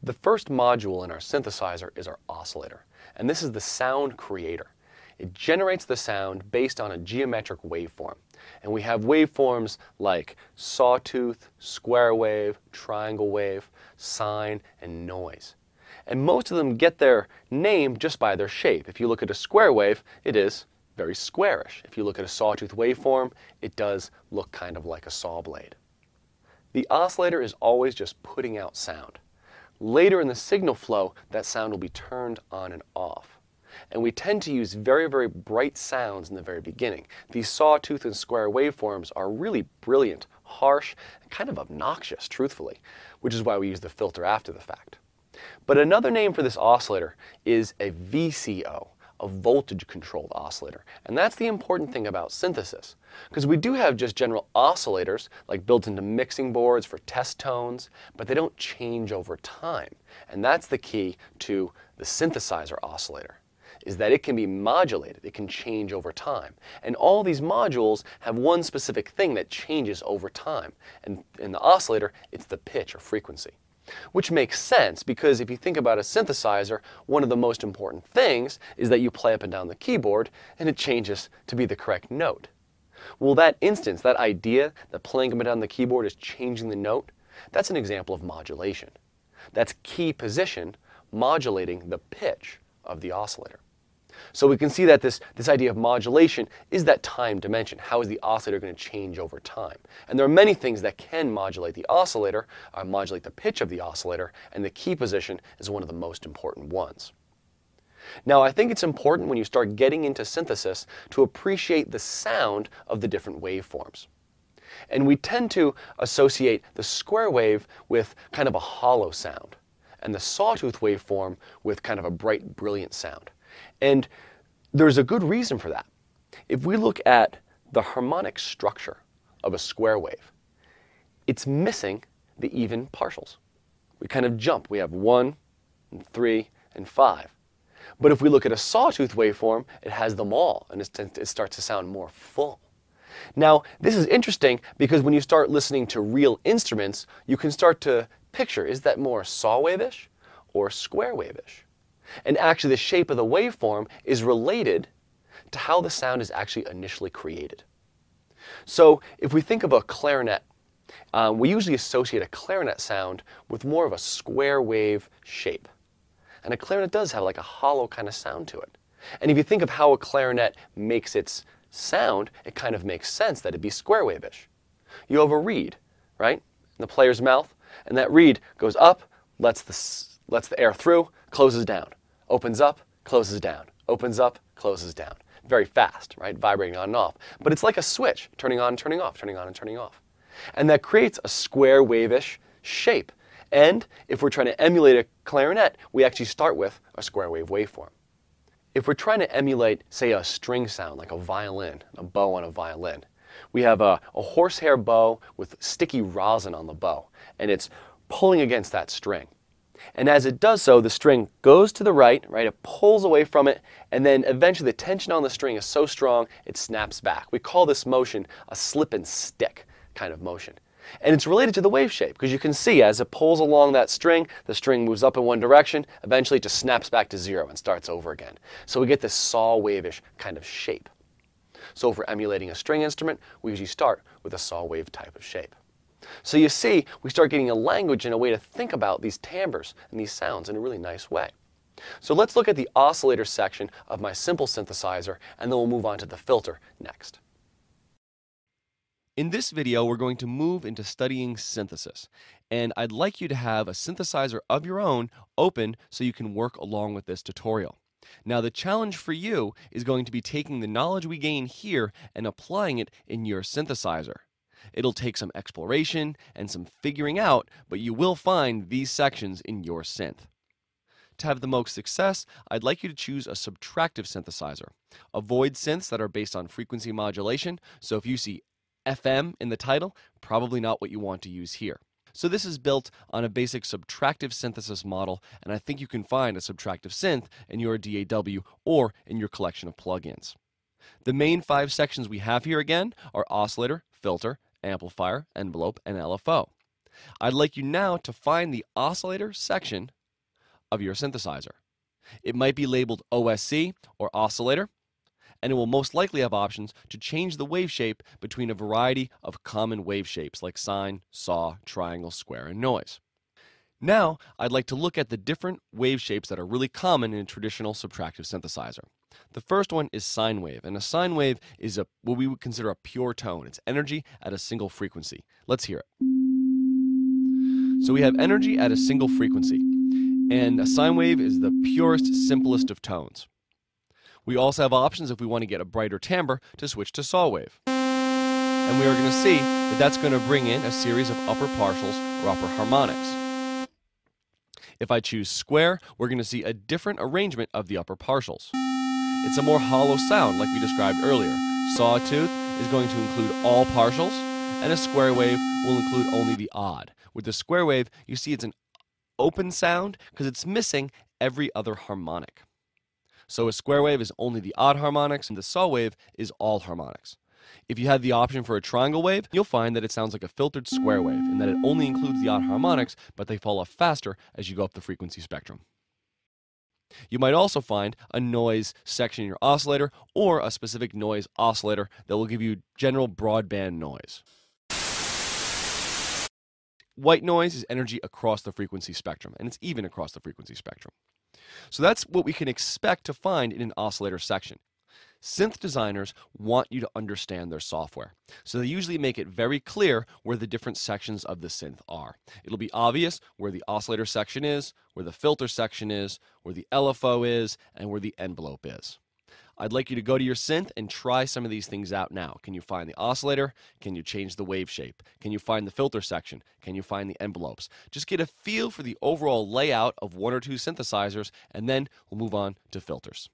The first module in our synthesizer is our oscillator, and this is the sound creator. It generates the sound based on a geometric waveform, and we have waveforms like sawtooth, square wave, triangle wave, sine, and noise. And most of them get their name just by their shape. If you look at a square wave, it is very squarish. If you look at a sawtooth waveform, it does look kind of like a saw blade. The oscillator is always just putting out sound. Later in the signal flow, that sound will be turned on and off. And we tend to use very, very bright sounds in the very beginning. These sawtooth and square waveforms are really brilliant, harsh, and kind of obnoxious, truthfully, which is why we use the filter after the fact. But another name for this oscillator is a VCO, a voltage-controlled oscillator. And that's the important thing about synthesis, because we do have just general oscillators, like built into mixing boards for test tones, but they don't change over time. And that's the key to the synthesizer oscillator, is that it can be modulated, it can change over time. And all these modules have one specific thing that changes over time. And in the oscillator, it's the pitch or frequency. Which makes sense, because if you think about a synthesizer, one of the most important things is that you play up and down the keyboard and it changes to be the correct note. Well, that instance, that idea that playing up and down the keyboard is changing the note, that's an example of modulation. That's key position modulating the pitch of the oscillator. So we can see that this idea of modulation is that time dimension. How is the oscillator going to change over time? And there are many things that can modulate the oscillator, modulate the pitch of the oscillator, and the key position is one of the most important ones. Now, I think it's important when you start getting into synthesis to appreciate the sound of the different waveforms. And we tend to associate the square wave with kind of a hollow sound, and the sawtooth waveform with kind of a bright, brilliant sound. And there's a good reason for that. If we look at the harmonic structure of a square wave, it's missing the even partials. We kind of jump. We have 1, and 3, and 5. But if we look at a sawtooth waveform, it has them all, and it starts to sound more full. Now, this is interesting because when you start listening to real instruments, you can start to picture, is that more saw wave-ish or square wave-ish? And actually, the shape of the waveform is related to how the sound is actually initially created. So if we think of a clarinet, we usually associate a clarinet sound with more of a square wave shape. And a clarinet does have like a hollow kind of sound to it. And if you think of how a clarinet makes its sound, it kind of makes sense that it'd be square wave-ish. You have a reed, right, in the player's mouth, and that reed goes up, lets the air through, closes down, opens up, closes down, opens up, closes down. Very fast, right? Vibrating on and off. But it's like a switch, turning on, turning off, turning on and turning off. And that creates a square wave-ish shape. And if we're trying to emulate a clarinet, we actually start with a square wave waveform. If we're trying to emulate, say, a string sound, like a violin, a bow on a violin, we have a horsehair bow with sticky rosin on the bow, and it's pulling against that string. And as it does so, the string goes to the right, it pulls away from it, and then eventually the tension on the string is so strong, it snaps back. We call this motion a slip and stick kind of motion. And it's related to the wave shape, because you can see as it pulls along that string, the string moves up in one direction, eventually it just snaps back to zero and starts over again. So we get this saw wave-ish kind of shape. So if we're emulating a string instrument, we usually start with a saw wave type of shape. So you see, we start getting a language and a way to think about these timbres and these sounds in a really nice way. So let's look at the oscillator section of my simple synthesizer, and then we'll move on to the filter next. In this video, we're going to move into studying synthesis, and I'd like you to have a synthesizer of your own open so you can work along with this tutorial. Now, the challenge for you is going to be taking the knowledge we gain here and applying it in your synthesizer. It'll take some exploration and some figuring out, but you will find these sections in your synth. To have the most success, I'd like you to choose a subtractive synthesizer. Avoid synths that are based on frequency modulation, so if you see FM in the title, probably not what you want to use here. So this is built on a basic subtractive synthesis model, and I think you can find a subtractive synth in your DAW or in your collection of plugins. The main 5 sections we have here again are oscillator, filter, amplifier, envelope, and LFO. I'd like you now to find the oscillator section of your synthesizer. It might be labeled OSC or oscillator, and it will most likely have options to change the wave shape between a variety of common wave shapes like sine, saw, triangle, square, and noise. Now, I'd like to look at the different wave shapes that are really common in a traditional subtractive synthesizer. The first one is sine wave, and a sine wave is what we would consider a pure tone. It's energy at a single frequency. Let's hear it. So we have energy at a single frequency, and a sine wave is the purest, simplest of tones. We also have options if we want to get a brighter timbre to switch to saw wave. And we are going to see that that's going to bring in a series of upper partials or upper harmonics. If I choose square, we're going to see a different arrangement of the upper partials. It's a more hollow sound like we described earlier. Sawtooth is going to include all partials, and a square wave will include only the odd. With the square wave, you see it's an open sound because it's missing every other harmonic. So a square wave is only the odd harmonics, and the saw wave is all harmonics. If you have the option for a triangle wave, you'll find that it sounds like a filtered square wave, in that it only includes the odd harmonics, but they fall off faster as you go up the frequency spectrum. You might also find a noise section in your oscillator or a specific noise oscillator that will give you general broadband noise. White noise is energy across the frequency spectrum, and it's even across the frequency spectrum. So that's what we can expect to find in an oscillator section. Synth designers want you to understand their software, so they usually make it very clear where the different sections of the synth are. It'll be obvious where the oscillator section is, where the filter section is, where the LFO is, and where the envelope is. I'd like you to go to your synth and try some of these things out now. Can you find the oscillator? Can you change the wave shape? Can you find the filter section? Can you find the envelopes? Just get a feel for the overall layout of one or two synthesizers, and then we'll move on to filters.